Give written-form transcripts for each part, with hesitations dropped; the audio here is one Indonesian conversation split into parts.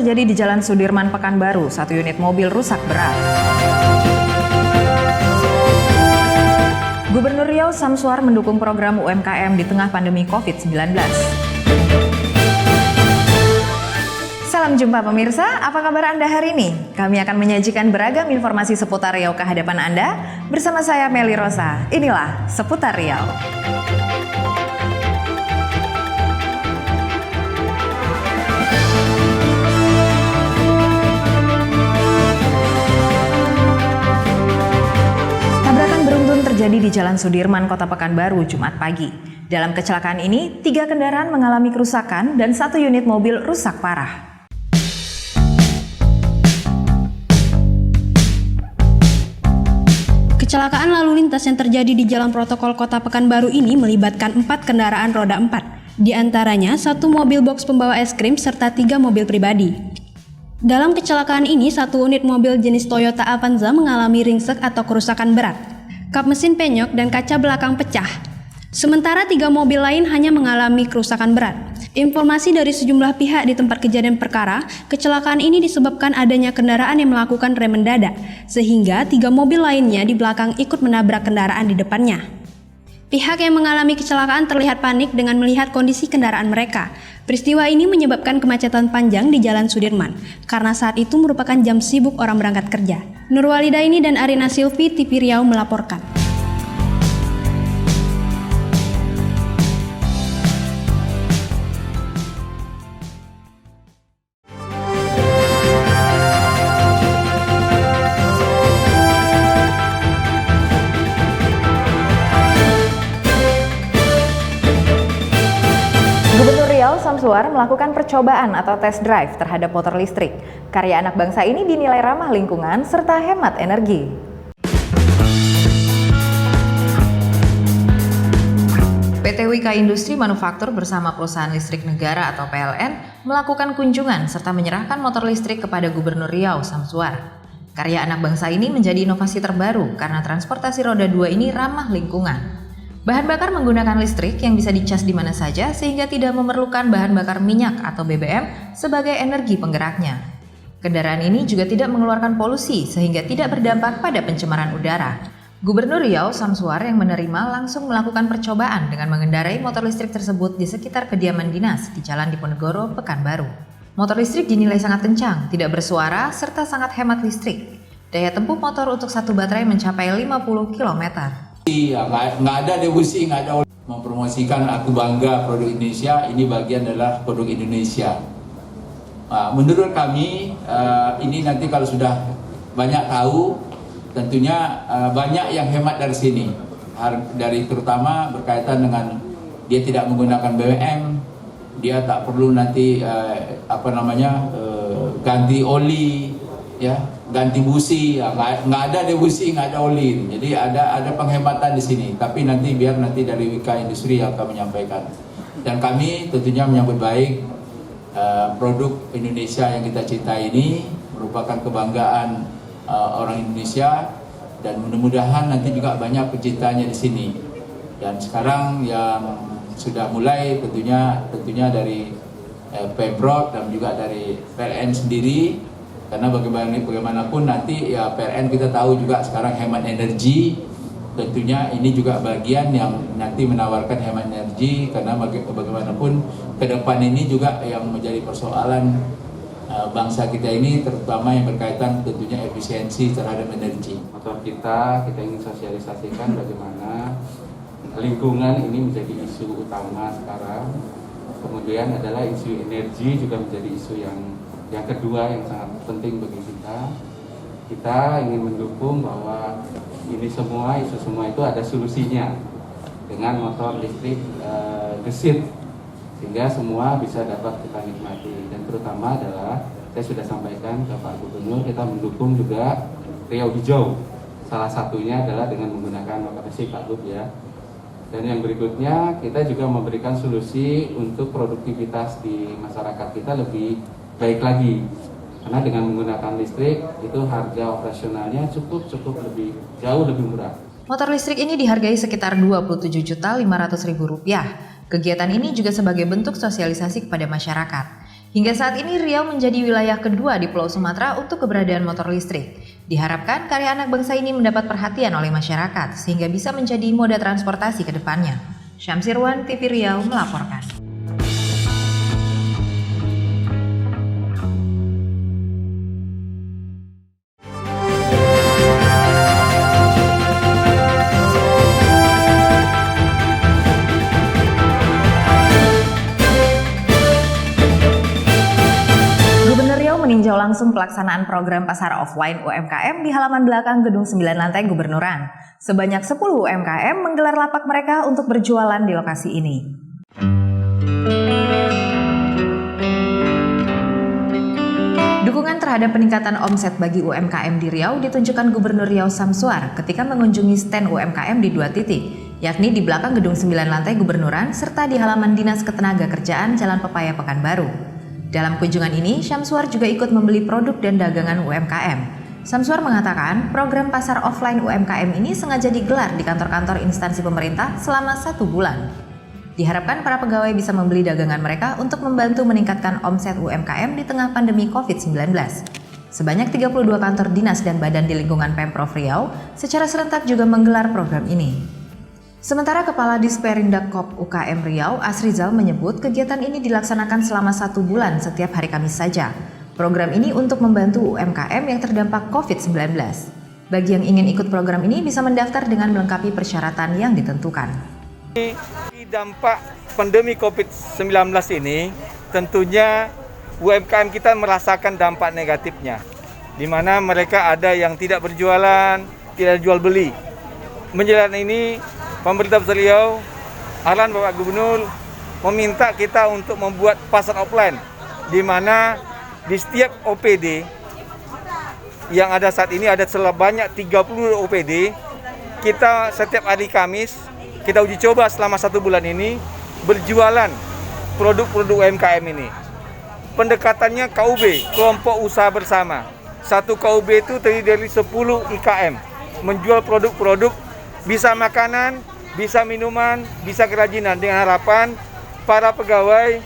terjadi di Jalan Sudirman, Pekanbaru. Satu unit mobil rusak berat. Gubernur Riau Samsuar mendukung program UMKM di tengah pandemi COVID-19. Salam jumpa pemirsa, apa kabar Anda hari ini? Kami akan menyajikan beragam informasi seputar Riau ke hadapan Anda bersama saya Meli Rosa. Inilah Seputar Riau. Terjadi di Jalan Sudirman, Kota Pekanbaru, Jumat pagi. Dalam kecelakaan ini, 3 kendaraan mengalami kerusakan dan 1 unit mobil rusak parah. Kecelakaan lalu lintas yang terjadi di Jalan Protokol Kota Pekanbaru ini melibatkan 4 kendaraan roda 4. Di antaranya 1 mobil box pembawa es krim serta 3 mobil pribadi. Dalam kecelakaan ini, 1 unit mobil jenis Toyota Avanza mengalami ringsek atau kerusakan berat. Kap mesin penyok dan kaca belakang pecah. Sementara 3 mobil lain hanya mengalami kerusakan berat. Informasi dari sejumlah pihak di tempat kejadian perkara, kecelakaan ini disebabkan adanya kendaraan yang melakukan rem mendadak, sehingga 3 mobil lainnya di belakang ikut menabrak kendaraan di depannya. Pihak yang mengalami kecelakaan terlihat panik dengan melihat kondisi kendaraan mereka. Peristiwa ini menyebabkan kemacetan panjang di Jalan Sudirman, karena saat itu merupakan jam sibuk orang berangkat kerja. Nurwalidaini dan Arina Silvi, TV Riau melaporkan. Gubernur Riau Samsuar melakukan percobaan atau test drive terhadap motor listrik. Karya anak bangsa ini dinilai ramah lingkungan serta hemat energi. PT Wika Industri Manufaktur bersama Perusahaan Listrik Negara atau PLN melakukan kunjungan serta menyerahkan motor listrik kepada Gubernur Riau Samsuar. Karya anak bangsa ini menjadi inovasi terbaru karena transportasi roda 2 ini ramah lingkungan. Bahan bakar menggunakan listrik yang bisa dicas di mana saja sehingga tidak memerlukan bahan bakar minyak atau BBM sebagai energi penggeraknya. Kendaraan ini juga tidak mengeluarkan polusi sehingga tidak berdampak pada pencemaran udara. Gubernur Riau Samsuar yang menerima langsung melakukan percobaan dengan mengendarai motor listrik tersebut di sekitar kediaman dinas di Jalan Diponegoro, Pekanbaru. Motor listrik dinilai sangat kencang, tidak bersuara, serta sangat hemat listrik. Daya tempuh motor untuk satu baterai mencapai 50 km. Iya, nggak ada debusi, nggak ada mempromosikan aku bangga produk Indonesia, ini bagian adalah produk Indonesia. Menurut kami, ini nanti kalau sudah banyak tahu, tentunya banyak yang hemat dari sini. Dari terutama berkaitan dengan dia tidak menggunakan BBM, dia tak perlu nanti ganti oli, ya, ganti busi, ya, nggak ada debusi, nggak ada oli. Jadi ada penghematan di sini. Tapi nanti biar nanti dari Wika Industri yang akan menyampaikan. Dan kami tentunya menyambut baik produk Indonesia yang kita cintai ini merupakan kebanggaan orang Indonesia dan mudah-mudahan nanti juga banyak pecintanya di sini. Dan sekarang yang sudah mulai tentunya dari Pemprov dan juga dari PLN sendiri, karena bagaimanapun nanti ya PLN kita tahu juga sekarang hemat energi. Tentunya ini juga bagian yang nanti menawarkan hemat energi, karena bagaimanapun ke depan ini juga yang menjadi persoalan bangsa kita ini, terutama yang berkaitan tentunya efisiensi terhadap energi. Motor kita ingin sosialisasikan bagaimana lingkungan ini menjadi isu utama sekarang. Kemudian adalah isu energi juga menjadi isu yang kedua yang sangat penting bagi kita. Kita ingin mendukung bahwa ini isu semua itu ada solusinya dengan motor listrik gesit, sehingga semua bisa dapat kita nikmati. Dan terutama adalah saya sudah sampaikan ke Pak Gubernur, kita mendukung juga Riau Hijau. Salah satunya adalah dengan menggunakan motor listrik, Pak Gub, ya. Dan yang berikutnya kita juga memberikan solusi untuk produktivitas di masyarakat kita lebih baik lagi. Karena dengan menggunakan listrik itu harga operasionalnya cukup jauh lebih murah. Motor listrik ini dihargai sekitar Rp27.500.000. Kegiatan ini juga sebagai bentuk sosialisasi kepada masyarakat. Hingga saat ini Riau menjadi wilayah kedua di Pulau Sumatera untuk keberadaan motor listrik. Diharapkan karya anak bangsa ini mendapat perhatian oleh masyarakat sehingga bisa menjadi moda transportasi ke depannya. Syamsirwan, TV Riau melaporkan. Meninjau langsung pelaksanaan program pasar offline UMKM di halaman belakang Gedung 9 lantai Gubernuran. Sebanyak 10 UMKM menggelar lapak mereka untuk berjualan di lokasi ini. Dukungan terhadap peningkatan omset bagi UMKM di Riau ditunjukkan Gubernur Riau Samsuar ketika mengunjungi stand UMKM di 2 titik, yakni di belakang Gedung 9 lantai Gubernuran serta di halaman Dinas Ketenagakerjaan Jalan Pepaya Pekanbaru. Dalam kunjungan ini, Syamsuar juga ikut membeli produk dan dagangan UMKM. Syamsuar mengatakan program pasar offline UMKM ini sengaja digelar di kantor-kantor instansi pemerintah selama 1 bulan. Diharapkan para pegawai bisa membeli dagangan mereka untuk membantu meningkatkan omset UMKM di tengah pandemi COVID-19. Sebanyak 32 kantor dinas dan badan di lingkungan Pemprov Riau secara serentak juga menggelar program ini. Sementara Kepala Disperindak Kop UKM Riau, Asrizal menyebut kegiatan ini dilaksanakan selama 1 bulan setiap hari Kamis saja. Program ini untuk membantu UMKM yang terdampak COVID-19. Bagi yang ingin ikut program ini bisa mendaftar dengan melengkapi persyaratan yang ditentukan. Dampak pandemi COVID-19 ini tentunya UMKM kita merasakan dampak negatifnya, di mana mereka ada yang tidak berjualan, tidak jual beli. Menjelang ini, pemerintah Besar Riau, arahan Bapak Gubernur meminta kita untuk membuat pasar offline, di mana di setiap OPD yang ada saat ini ada sebanyak 30 OPD. Kita setiap hari Kamis kita uji coba selama 1 bulan ini berjualan produk-produk UMKM ini. Pendekatannya KUB, kelompok usaha bersama. Satu KUB itu terdiri dari 10 IKM menjual produk-produk bisa makanan, bisa minuman, bisa kerajinan, dengan harapan para pegawai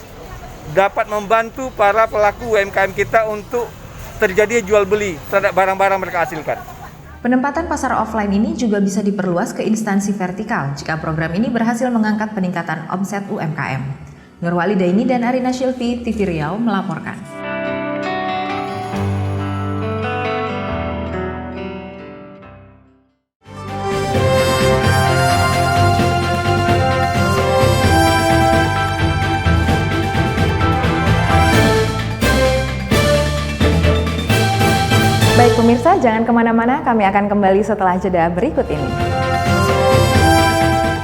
dapat membantu para pelaku UMKM kita untuk terjadi jual beli terhadap barang-barang mereka hasilkan. Penempatan pasar offline ini juga bisa diperluas ke instansi vertikal jika program ini berhasil mengangkat peningkatan omset UMKM. Nurwali Daini dan Arina Shilpi, TV Riau melaporkan. Baik pemirsa, jangan kemana-mana, kami akan kembali setelah jeda berikut ini.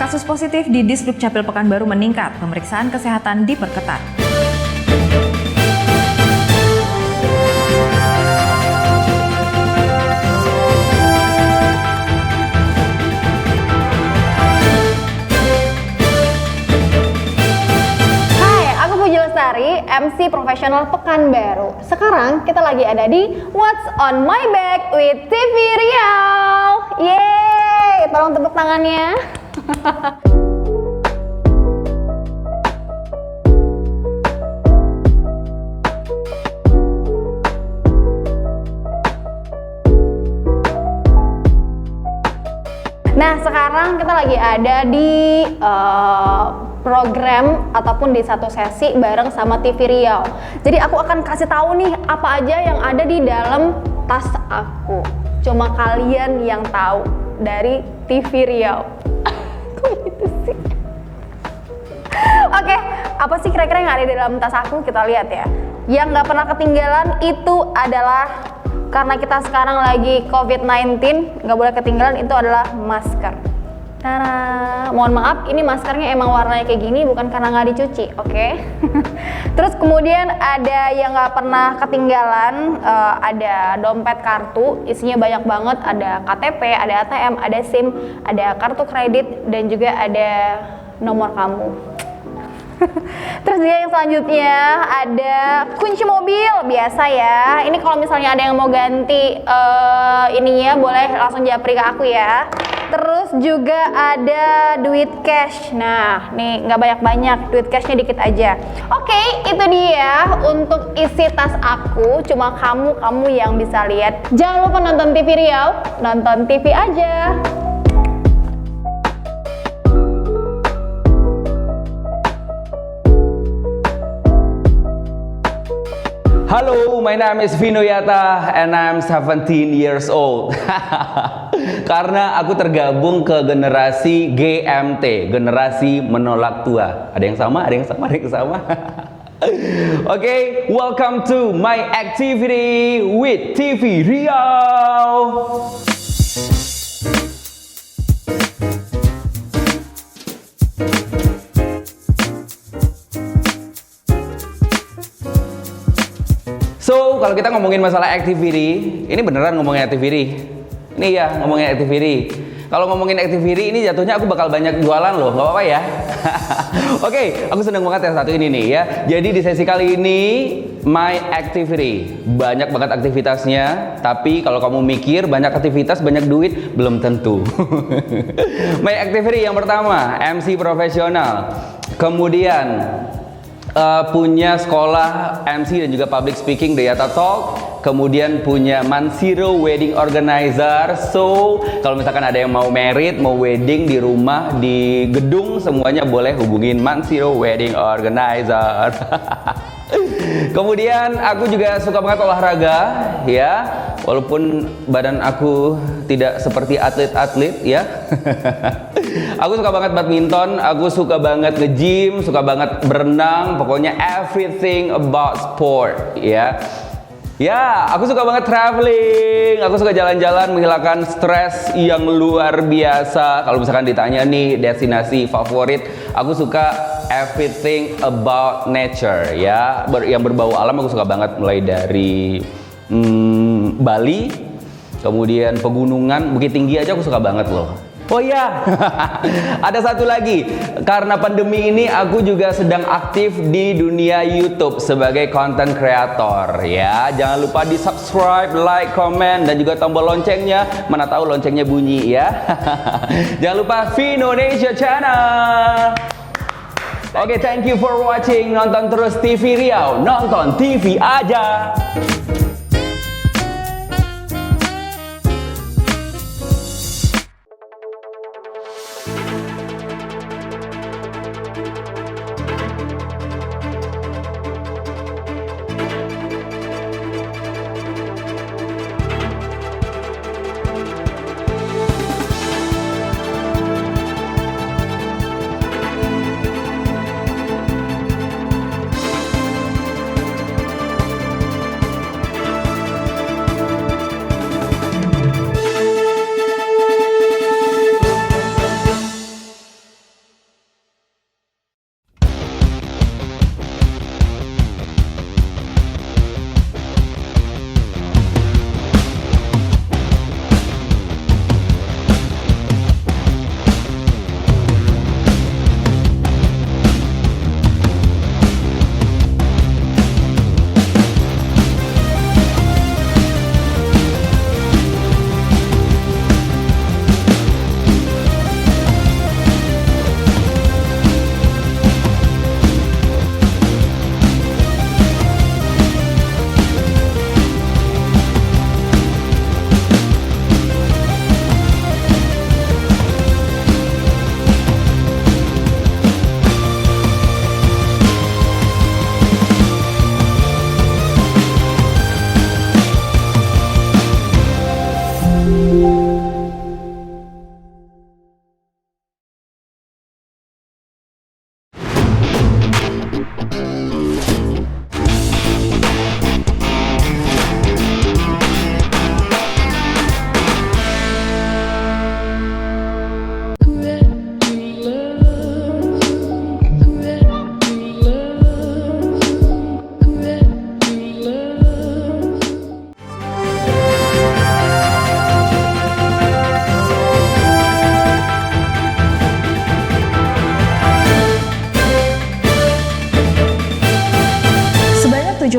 Kasus positif di Disduk Capil Pekanbaru meningkat, pemeriksaan kesehatan diperketat. MC profesional Pekanbaru. Sekarang kita lagi ada di What's on My Back with TV Riau. Yeay, tolong tepuk tangannya. Nah, sekarang kita lagi ada di program ataupun di satu sesi bareng sama TV Riau. Jadi aku akan kasih tahu nih apa aja yang ada di dalam tas aku. Cuma kalian yang tahu dari TV Riau. Kok gitu sih? Oke, apa sih kira-kira yang ada di dalam tas aku? Kita lihat ya. Yang nggak pernah ketinggalan itu adalah, karena kita sekarang lagi COVID-19, nggak boleh ketinggalan, itu adalah masker. Tara, mohon maaf, ini maskernya emang warnanya kayak gini bukan karena nggak dicuci, oke? Terus kemudian ada yang nggak pernah ketinggalan, ada dompet kartu, isinya banyak banget, ada KTP, ada ATM, ada SIM, ada kartu kredit, dan juga ada nomor kamu. Terus juga yang selanjutnya ada kunci mobil, biasa ya. Ini kalau misalnya ada yang mau ganti ininya boleh langsung japri ke aku ya. Terus juga ada duit cash. Nah, nih nggak banyak-banyak, duit cashnya dikit aja. Oke, itu dia untuk isi tas aku. Cuma kamu yang bisa lihat. Jangan lupa nonton TV Riau, nonton TV aja. Hello, my name is Vino Yata and I'm 17 years old. Karena aku tergabung ke generasi GMT, generasi menolak tua. Ada yang sama, ada yang sama, ada yang sama. Okay, welcome to my activity with TV Riau. So, kalau kita ngomongin masalah activity, ini beneran ngomongin activity. Ini ya, ngomongin activity. Kalau ngomongin activity ini jatuhnya aku bakal banyak jualan loh, nggak apa-apa ya. Oke, aku seneng banget yang satu ini nih ya. Jadi di sesi kali ini, my activity. Banyak banget aktivitasnya, tapi kalau kamu mikir banyak aktivitas, banyak duit, belum tentu. My activity yang pertama, MC profesional. Kemudian, punya sekolah MC dan juga public speaking di Yata Talk, kemudian punya Mansiro Wedding Organizer. So kalau misalkan ada yang mau merit, mau wedding di rumah, di gedung, semuanya boleh hubungin Mansiro Wedding Organizer. Kemudian aku juga suka banget olahraga ya, walaupun badan aku tidak seperti atlet-atlet ya. Aku suka banget badminton, aku suka banget nge-gym, suka banget berenang, pokoknya everything about sport ya. Ya, aku suka banget traveling, aku suka jalan-jalan menghilangkan stres yang luar biasa. Kalau misalkan ditanya nih destinasi favorit, aku suka everything about nature ya, yang berbau alam aku suka banget, mulai dari Bali, kemudian pegunungan, Bukit Tinggi aja aku suka banget loh. Oh iya, ada satu lagi. Karena pandemi ini aku juga sedang aktif di dunia YouTube sebagai content creator ya. Jangan lupa di subscribe, like, comment, dan juga tombol loncengnya. Mana tahu loncengnya bunyi ya. Jangan lupa Vinonesia Channel. Oke, thank you for watching. Nonton terus TV Riau, nonton TV aja.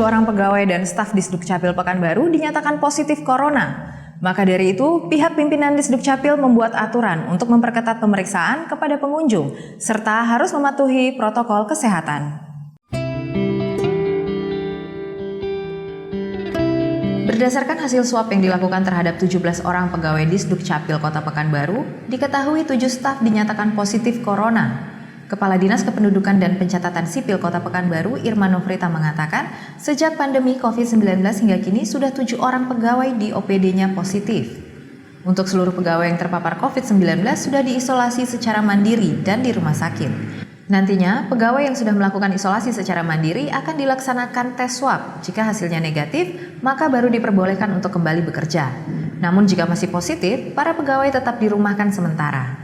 Orang pegawai dan staf di Sdukcapil Pekanbaru dinyatakan positif corona. Maka dari itu, pihak pimpinan Disduk Capil membuat aturan untuk memperketat pemeriksaan kepada pengunjung, serta harus mematuhi protokol kesehatan. Berdasarkan hasil swab yang dilakukan terhadap 17 orang pegawai Disduk Capil Kota Pekanbaru, diketahui 7 staf dinyatakan positif corona. Kepala Dinas Kependudukan dan Pencatatan Sipil Kota Pekanbaru, Irma Nofrita mengatakan, sejak pandemi COVID-19 hingga kini sudah 7 orang pegawai di OPD-nya positif. Untuk seluruh pegawai yang terpapar COVID-19 sudah diisolasi secara mandiri dan di rumah sakit. Nantinya, pegawai yang sudah melakukan isolasi secara mandiri akan dilaksanakan tes swab. Jika hasilnya negatif, maka baru diperbolehkan untuk kembali bekerja. Namun jika masih positif, para pegawai tetap dirumahkan sementara.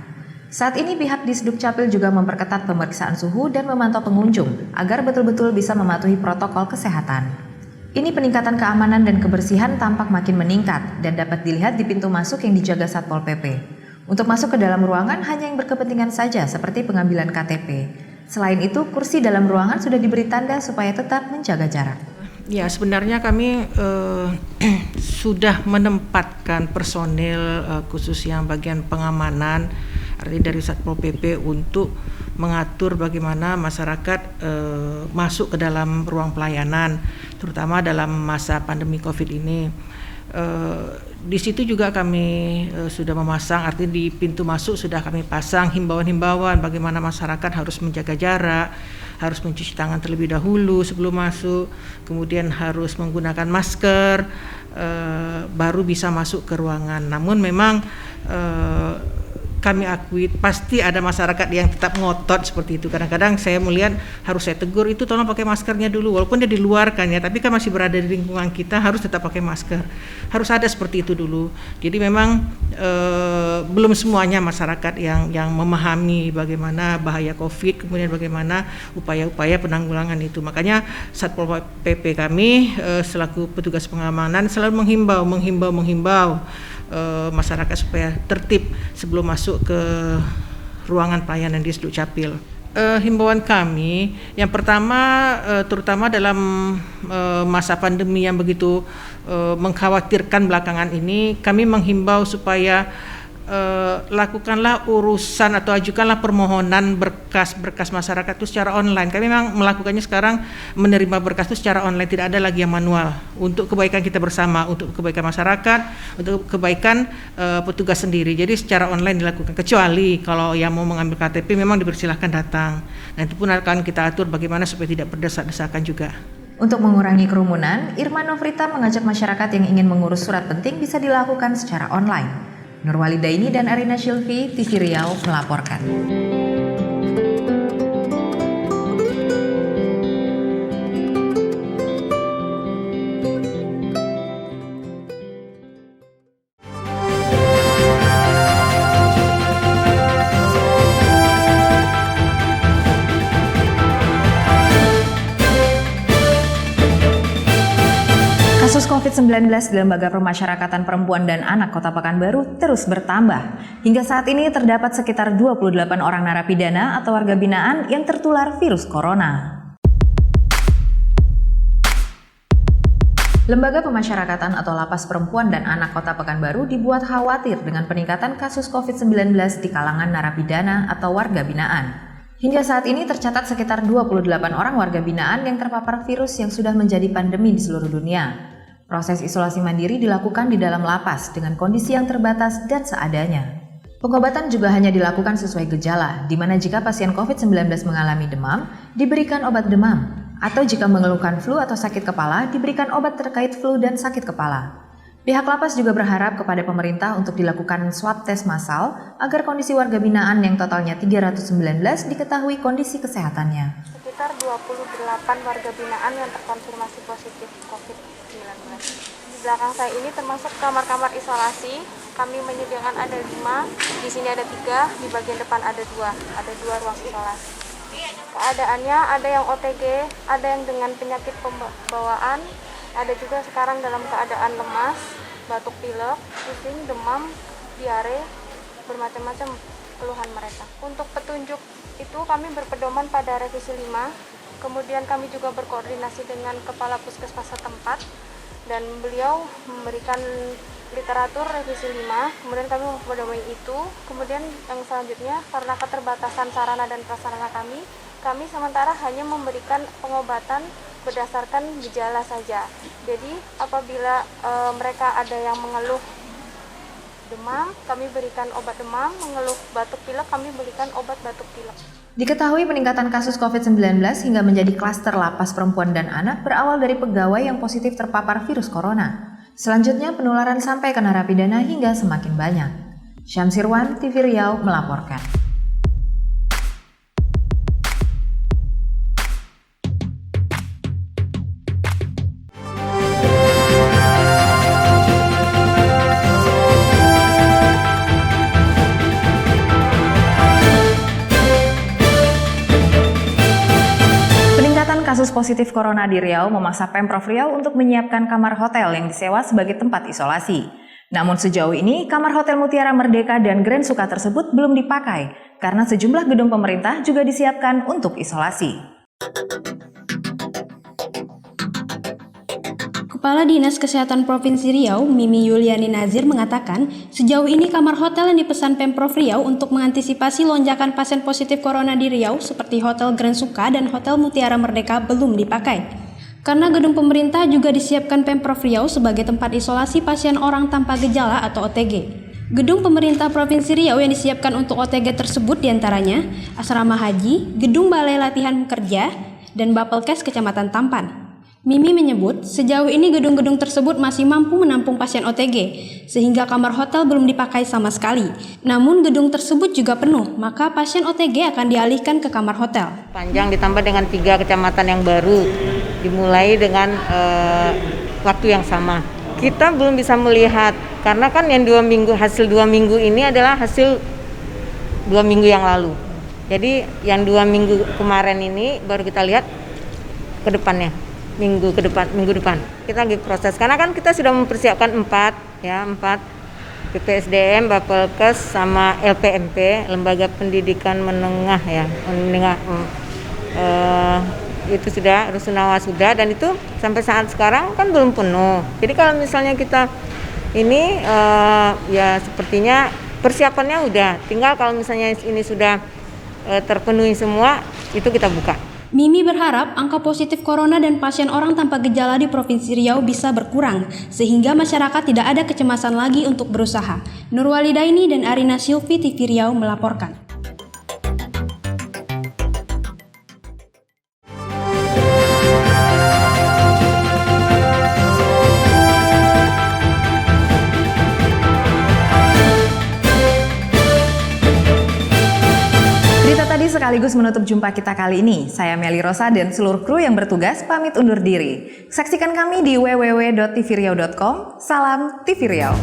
Saat ini pihak Disduk Capil juga memperketat pemeriksaan suhu dan memantau pengunjung agar betul-betul bisa mematuhi protokol kesehatan. Ini peningkatan keamanan dan kebersihan tampak makin meningkat dan dapat dilihat di pintu masuk yang dijaga Satpol PP. Untuk masuk ke dalam ruangan hanya yang berkepentingan saja seperti pengambilan KTP. Selain itu, kursi dalam ruangan sudah diberi tanda supaya tetap menjaga jarak. Ya, sebenarnya kami sudah menempatkan personil khusus yang bagian pengamanan artinya dari Satpol PP untuk mengatur bagaimana masyarakat masuk ke dalam ruang pelayanan, terutama dalam masa pandemi COVID ini. Di situ juga kami sudah memasang, artinya di pintu masuk sudah kami pasang himbauan-himbauan bagaimana masyarakat harus menjaga jarak, harus mencuci tangan terlebih dahulu sebelum masuk, kemudian harus menggunakan masker, baru bisa masuk ke ruangan. Namun memang kami akui pasti ada masyarakat yang tetap ngotot seperti itu. Kadang-kadang saya melihat harus saya tegur, itu tolong pakai maskernya dulu, walaupun dia di luar kan ya, tapi kan masih berada di lingkungan kita, harus tetap pakai masker. Harus ada seperti itu dulu. Jadi memang belum semuanya masyarakat yang memahami bagaimana bahaya COVID, kemudian bagaimana upaya-upaya penanggulangan itu. Makanya Satpol PP kami selaku petugas pengamanan selalu menghimbau masyarakat supaya tertib sebelum masuk ke ruangan pelayanan di Disduk Capil. Himbauan kami yang pertama, terutama dalam masa pandemi yang begitu mengkhawatirkan belakangan ini, kami menghimbau supaya lakukanlah urusan atau ajukanlah permohonan berkas masyarakat itu secara online. Kami memang melakukannya sekarang, menerima berkas itu secara online, tidak ada lagi yang manual, untuk kebaikan kita bersama, untuk kebaikan masyarakat, untuk kebaikan petugas sendiri. Jadi secara online dilakukan, kecuali kalau yang mau mengambil KTP memang dipersilahkan datang. Nah, itu pun akan kita atur bagaimana supaya tidak berdesak-desakan juga. Untuk mengurangi kerumunan, Irma Nofrita mengajak masyarakat yang ingin mengurus surat penting bisa dilakukan secara online. Nurwalidaini dan Arina Shilvi, TV Riau melaporkan. Kasus COVID-19 di Lembaga Pemasyarakatan Perempuan dan Anak Kota Pekanbaru terus bertambah. Hingga saat ini terdapat sekitar 28 orang narapidana atau warga binaan yang tertular virus corona. Lembaga Pemasyarakatan atau Lapas Perempuan dan Anak Kota Pekanbaru dibuat khawatir dengan peningkatan kasus COVID-19 di kalangan narapidana atau warga binaan. Hingga saat ini tercatat sekitar 28 orang warga binaan yang terpapar virus yang sudah menjadi pandemi di seluruh dunia. Proses isolasi mandiri dilakukan di dalam lapas dengan kondisi yang terbatas dan seadanya. Pengobatan juga hanya dilakukan sesuai gejala, di mana jika pasien COVID-19 mengalami demam, diberikan obat demam, atau jika mengeluhkan flu atau sakit kepala, diberikan obat terkait flu dan sakit kepala. Pihak lapas juga berharap kepada pemerintah untuk dilakukan swab tes massal agar kondisi warga binaan yang totalnya 319 diketahui kondisi kesehatannya. Sekitar 28 warga binaan yang terkonfirmasi positif COVID-19. Di belakang saya ini termasuk kamar-kamar isolasi. Kami menyediakan ada 5, di sini ada 3, di bagian depan ada 2 ruang isolasi. Keadaannya ada yang OTG, ada yang dengan penyakit pembawaan, ada juga sekarang dalam keadaan lemas, batuk pilek, pusing, demam, diare, bermacam-macam keluhan mereka. Untuk petunjuk itu kami berpedoman pada revisi 5, kemudian kami juga berkoordinasi dengan Kepala Puskesmas setempat dan beliau memberikan literatur revisi 5, kemudian kami mempedomai itu. Kemudian yang selanjutnya, karena keterbatasan sarana dan prasarana kami sementara hanya memberikan pengobatan berdasarkan gejala saja. Jadi apabila mereka ada yang mengeluh demam, kami berikan obat demam, mengeluh batuk pilek, kami berikan obat batuk pilek. Diketahui peningkatan kasus COVID-19 hingga menjadi klaster lapas perempuan dan anak berawal dari pegawai yang positif terpapar virus corona. Selanjutnya penularan sampai ke narapidana hingga semakin banyak. Syamsirwan, TV Riau melaporkan. Kasus positif corona di Riau memaksa Pemprov Riau untuk menyiapkan kamar hotel yang disewa sebagai tempat isolasi. Namun sejauh ini, kamar hotel Mutiara Merdeka dan Grand Suka tersebut belum dipakai karena sejumlah gedung pemerintah juga disiapkan untuk isolasi. Kepala Dinas Kesehatan Provinsi Riau, Mimi Yuliani Nazir mengatakan, sejauh ini kamar hotel yang dipesan Pemprov Riau untuk mengantisipasi lonjakan pasien positif corona di Riau seperti Hotel Grand Suka dan Hotel Mutiara Merdeka belum dipakai. Karena gedung pemerintah juga disiapkan Pemprov Riau sebagai tempat isolasi pasien orang tanpa gejala atau OTG. Gedung pemerintah Provinsi Riau yang disiapkan untuk OTG tersebut diantaranya Asrama Haji, Gedung Balai Latihan Kerja, dan Bapelkes Kecamatan Tampan. Mimi menyebut, sejauh ini gedung-gedung tersebut masih mampu menampung pasien OTG, sehingga kamar hotel belum dipakai sama sekali. Namun gedung tersebut juga penuh, maka pasien OTG akan dialihkan ke kamar hotel. Panjang ditambah dengan 3 kecamatan yang baru, dimulai dengan waktu yang sama. Kita belum bisa melihat, karena kan yang hasil 2 minggu ini adalah hasil 2 minggu yang lalu. Jadi yang 2 minggu kemarin ini baru kita lihat ke depannya. Minggu depan kita lagi proses, karena kan kita sudah mempersiapkan 4 BPSDM, Bapelkes sama LPMP, Lembaga Pendidikan Menengah itu sudah, Rusunawa sudah, dan itu sampai saat sekarang kan belum penuh. Jadi kalau misalnya kita ini ya sepertinya persiapannya udah, tinggal kalau misalnya ini sudah terpenuhi semua, itu kita buka. Mimi berharap angka positif corona dan pasien orang tanpa gejala di Provinsi Riau bisa berkurang, sehingga masyarakat tidak ada kecemasan lagi untuk berusaha. Nurwalidaini dan Arina Silvi, TV Riau melaporkan. Sekaligus menutup jumpa kita kali ini. Saya Meli Rosa dan seluruh kru yang bertugas pamit undur diri. Saksikan kami di www.tvriau.com. Salam TV Riau.